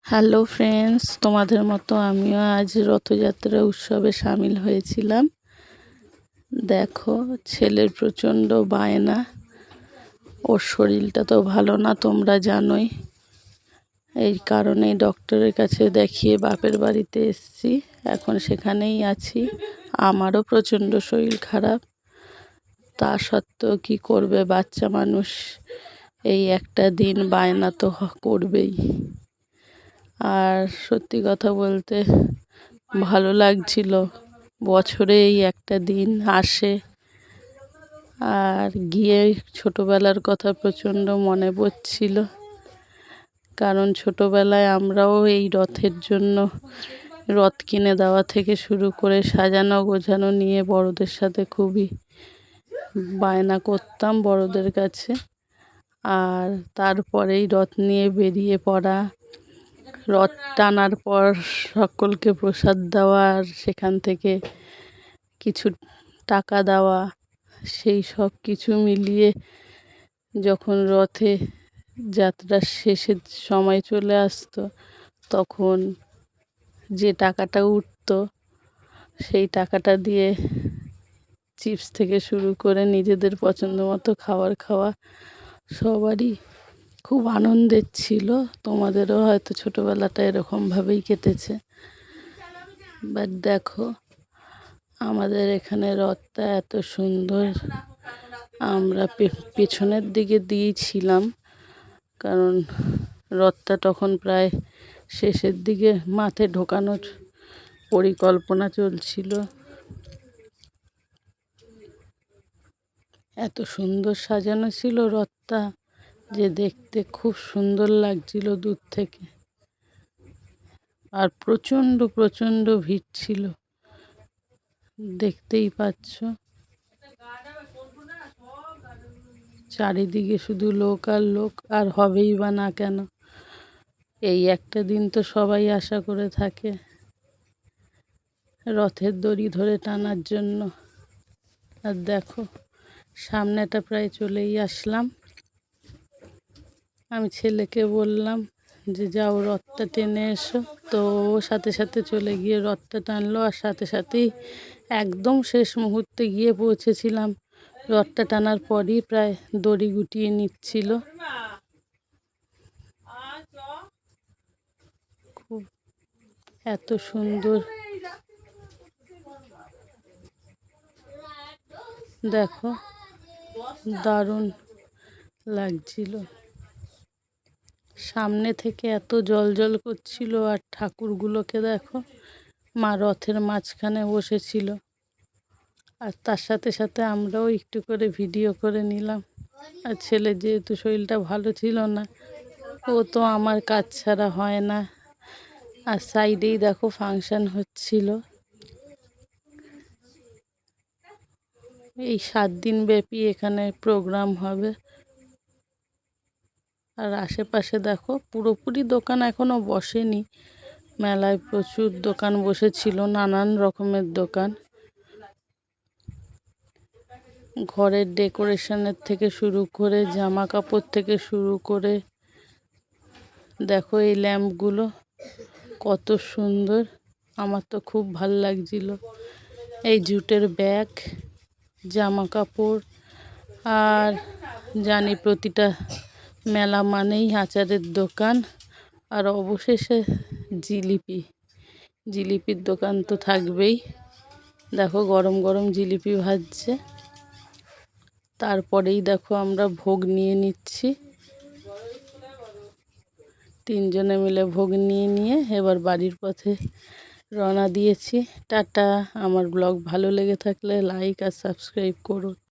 Hello friends, তোমাদের মতো আমিও আজ রথযাত্রা উৎসবে সামিল হয়েছিলাম। দেখো, ছেলের প্রচণ্ড বায়না। ওর শরীরটা তো ভালো না, তোমরা জানোই। এই কারণেই ডক্টরের কাছে দেখিয়ে বাপের বাড়িতে এসেছি। এখন সেখানেই আছি। আমারও প্রচণ্ড শরীর খারাপ। তা সত্ত্বেও কী করবে, বাচ্চা মানুষ, এই একটা দিন বায়না তো করবেই। আর সত্যি কথা বলতে ভালো লাগছিল, বছরে এই একটা দিন আসে। আর গিয়ে ছোটোবেলার কথা প্রচণ্ড মনে পড়ছিল, কারণ ছোটোবেলায় আমরাও এই রথের জন্য রথ কিনে দেওয়া থেকে শুরু করে সাজানো গোছানো নিয়ে বড়দের সাথে খুবই বায়না করতাম বড়দের কাছে। আর তারপরেই রথ নিয়ে বেরিয়ে পড়া, রথ টানার পর সকলকে প্রসাদ দেওয়া, আর সেখান থেকে কিছু টাকা দেওয়া, সেই সব কিছু মিলিয়ে যখন রথে যাত্রার শেষের সময় চলে আসতো, তখন যে টাকাটা উঠতো সেই টাকাটা দিয়ে চিপস থেকে শুরু করে নিজেদের পছন্দ মতো খাবার খাওয়া সবারই খুব আনন্দের ছিল। তোমাদেরও হয়তো ছোটোবেলাটা এরকমভাবেই কেটেছে। বাট দেখো, আমাদের এখানে রথটা এত সুন্দর। আমরা পেছনের দিকে দিয়েছিলাম, কারণ রথটা তখন প্রায় শেষের দিকে মাঠে ঢোকানোর পরিকল্পনা চলছিল। এত সুন্দর সাজানো ছিল রথটা যে দেখতে খুব সুন্দর লাগছিল দূর থেকে। আর প্রচণ্ড প্রচণ্ড ভিড় ছিল, দেখতেই পাচ্ছ। চারিদিকে শুধু লোক আর লোক, আর হবেই বা না কেন, এই একটা দিন তো সবাই আশা করে থাকে রথের দড়ি ধরে টানার জন্য। আর দেখো, সামনেটা প্রায় চলেই আসলাম। আমি ছেলেকে বললাম যে যাও রথটা টেনে এসো, তো ও সাথে সাথে চলে গিয়ে রথটা টানলো। আর সাথে সাথেই একদম শেষ মুহূর্তে গিয়ে পৌঁছেছিলাম। রথটা টানার পরই প্রায় দড়ি গুটিয়ে নিচ্ছিল। খুব এত সুন্দর, দেখো, দারুণ লাগছিল। সামনে থেকে এত জল করছিল। আর ঠাকুরগুলোকে দেখো, মা রথের মাঝখানে বসেছিল। আর তার সাথে সাথে আমরাও একটু করে ভিডিও করে নিলাম। আর ছেলে যেহেতু শরীরটা ভালো ছিল না, ও তো আমার কাজ ছাড়া হয় না। আর সাইডেই দেখো ফাংশন হচ্ছিল। এই 7 দিন ব্যাপী এখানে প্রোগ্রাম হবে। আর আশেপাশে দেখো, পুরোপুরি দোকান এখনো বসেনি। মেলায় প্রচুর দোকান বসেছিল, নানান রকমের দোকান। ঘরের ডেকোরেশনের থেকে শুরু করে, জামা কাপড় থেকে শুরু করে, দেখো এই ল্যাম্পগুলো কত সুন্দর। আমার তো খুব ভাল লাগছিল। এই জুটের ব্যাগ, জামা কাপড়, আর জানি প্রতিটা মেলা মানেই আচারের দোকান। আর অবশেষে জিলিপির দোকান তো থাকবেই। দেখো গরম গরম জিলিপি ভাজছে। তারপরেই দেখো আমরা ভোগ নিয়ে নিচ্ছি। 3 জনে মিলে ভোগ নিয়ে এবার বাড়ির পথে রওনা দিয়েছি। টাটা। আমার ব্লগ ভালো লেগে থাকলে লাইক আর সাবস্ক্রাইব করুন।